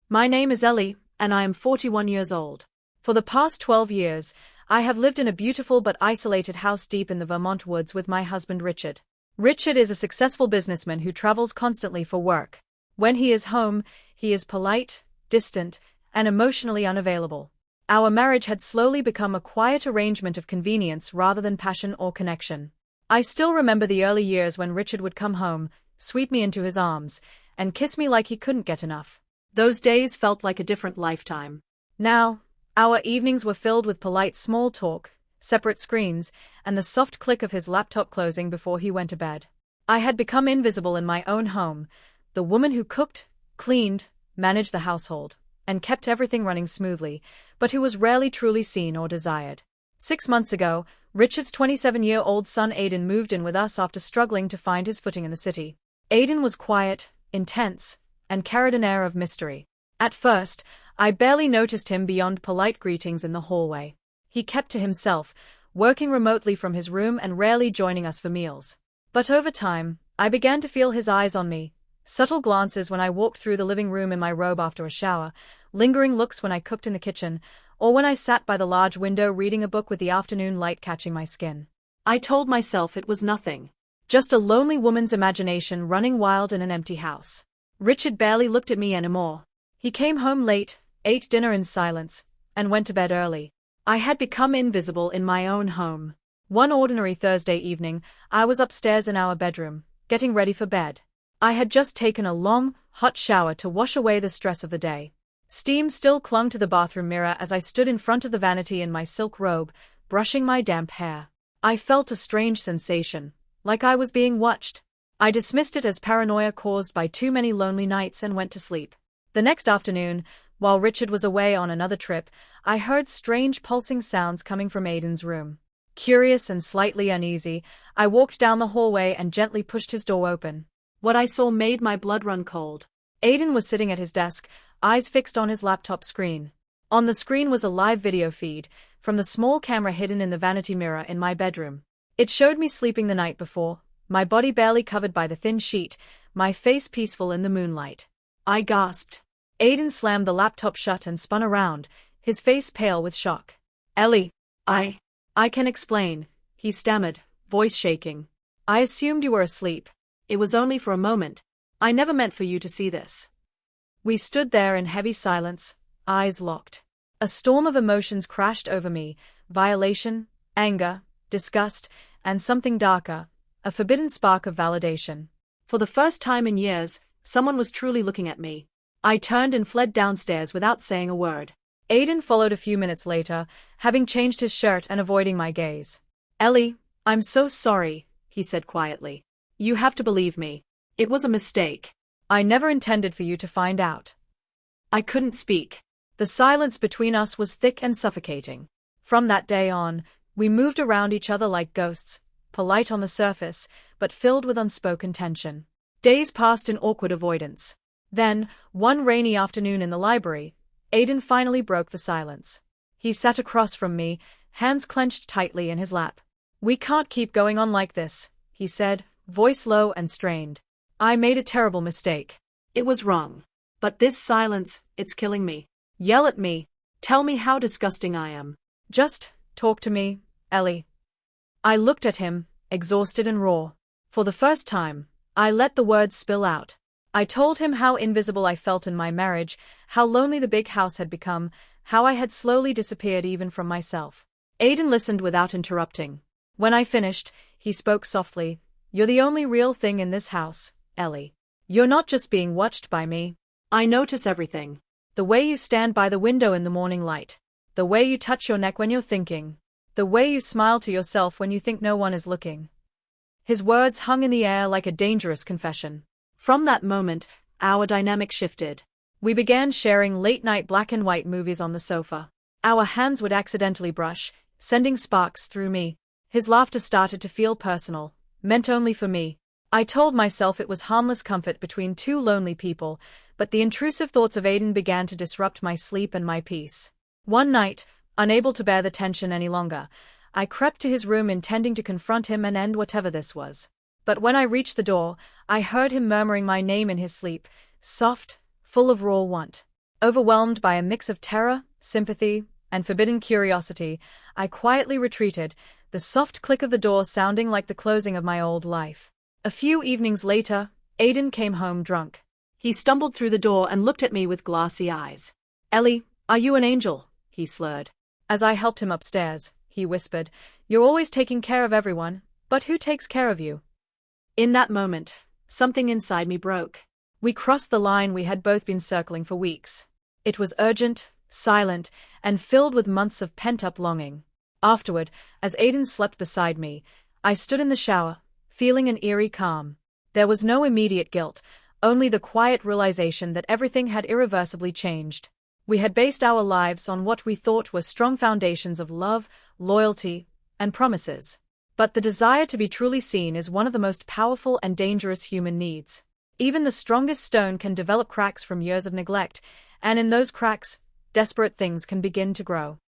My name is Ellie, and I am 41 years old. For the past 12 years, I have lived in a beautiful but isolated house deep in the Vermont woods with my husband Richard. Richard is a successful businessman who travels constantly for work. When he is home, he is polite, distant, and emotionally unavailable. Our marriage had slowly become a quiet arrangement of convenience rather than passion or connection. I still remember the early years when Richard would come home, sweep me into his arms, and kiss me like he couldn't get enough. Those days felt like a different lifetime. Now, our evenings were filled with polite small talk, separate screens, and the soft click of his laptop closing before he went to bed. I had become invisible in my own home, the woman who cooked, cleaned, managed the household, and kept everything running smoothly, but who was rarely truly seen or desired. 6 months ago, Richard's 27-year-old son Aiden moved in with us after struggling to find his footing in the city. Aiden was quiet, intense, and carried an air of mystery. At first, I barely noticed him beyond polite greetings in the hallway. He kept to himself, working remotely from his room and rarely joining us for meals. But over time, I began to feel his eyes on me, subtle glances when I walked through the living room in my robe after a shower, lingering looks when I cooked in the kitchen, or when I sat by the large window reading a book with the afternoon light catching my skin. I told myself it was nothing. Just a lonely woman's imagination running wild in an empty house. Richard barely looked at me anymore. He came home late, ate dinner in silence, and went to bed early. I had become invisible in my own home. One ordinary Thursday evening, I was upstairs in our bedroom, getting ready for bed. I had just taken a long, hot shower to wash away the stress of the day. Steam still clung to the bathroom mirror as I stood in front of the vanity in my silk robe, brushing my damp hair. I felt a strange sensation, like I was being watched. I dismissed it as paranoia caused by too many lonely nights and went to sleep. The next afternoon, while Richard was away on another trip, I heard strange pulsing sounds coming from Aiden's room. Curious and slightly uneasy, I walked down the hallway and gently pushed his door open. What I saw made my blood run cold. Aiden was sitting at his desk, eyes fixed on his laptop screen. On the screen was a live video feed, from the small camera hidden in the vanity mirror in my bedroom. It showed me sleeping the night before, my body barely covered by the thin sheet, my face peaceful in the moonlight. I gasped. Aiden slammed the laptop shut and spun around, his face pale with shock. Ellie, I can explain, he stammered, voice shaking. I assumed you were asleep. It was only for a moment. I never meant for you to see this. We stood there in heavy silence, eyes locked. A storm of emotions crashed over me, violation, anger, disgust, and something darker, a forbidden spark of validation. For the first time in years, someone was truly looking at me. I turned and fled downstairs without saying a word. Aiden followed a few minutes later, having changed his shirt and avoiding my gaze. Ellie, I'm so sorry, he said quietly. You have to believe me. It was a mistake. I never intended for you to find out. I couldn't speak. The silence between us was thick and suffocating. From that day on, we moved around each other like ghosts, polite on the surface, but filled with unspoken tension. Days passed in awkward avoidance. Then, one rainy afternoon in the library, Aiden finally broke the silence. He sat across from me, hands clenched tightly in his lap. We can't keep going on like this, he said, voice low and strained. I made a terrible mistake. It was wrong. But this silence, it's killing me. Yell at me. Tell me how disgusting I am. Just talk to me, Ellie. I looked at him, exhausted and raw. For the first time, I let the words spill out. I told him how invisible I felt in my marriage, how lonely the big house had become, how I had slowly disappeared even from myself. Aiden listened without interrupting. When I finished, he spoke softly. You're the only real thing in this house, Ellie. You're not just being watched by me. I notice everything. The way you stand by the window in the morning light. The way you touch your neck when you're thinking. The way you smile to yourself when you think no one is looking. His words hung in the air like a dangerous confession. From that moment, our dynamic shifted. We began sharing late-night black and white movies on the sofa. Our hands would accidentally brush, sending sparks through me. His laughter started to feel personal, meant only for me. I told myself it was harmless comfort between two lonely people, but the intrusive thoughts of Aiden began to disrupt my sleep and my peace. One night, unable to bear the tension any longer, I crept to his room intending to confront him and end whatever this was. But when I reached the door, I heard him murmuring my name in his sleep, soft, full of raw want. Overwhelmed by a mix of terror, sympathy, and forbidden curiosity, I quietly retreated, the soft click of the door sounding like the closing of my old life. A few evenings later, Aiden came home drunk. He stumbled through the door and looked at me with glassy eyes. "Ellie, are you an angel?" he slurred. As I helped him upstairs, he whispered, "You're always taking care of everyone, but who takes care of you?" In that moment, something inside me broke. We crossed the line we had both been circling for weeks. It was urgent, silent, and filled with months of pent-up longing. Afterward, as Aiden slept beside me, I stood in the shower, feeling an eerie calm. There was no immediate guilt, only the quiet realization that everything had irreversibly changed. We had based our lives on what we thought were strong foundations of love, loyalty, and promises. But the desire to be truly seen is one of the most powerful and dangerous human needs. Even the strongest stone can develop cracks from years of neglect, and in those cracks, desperate things can begin to grow.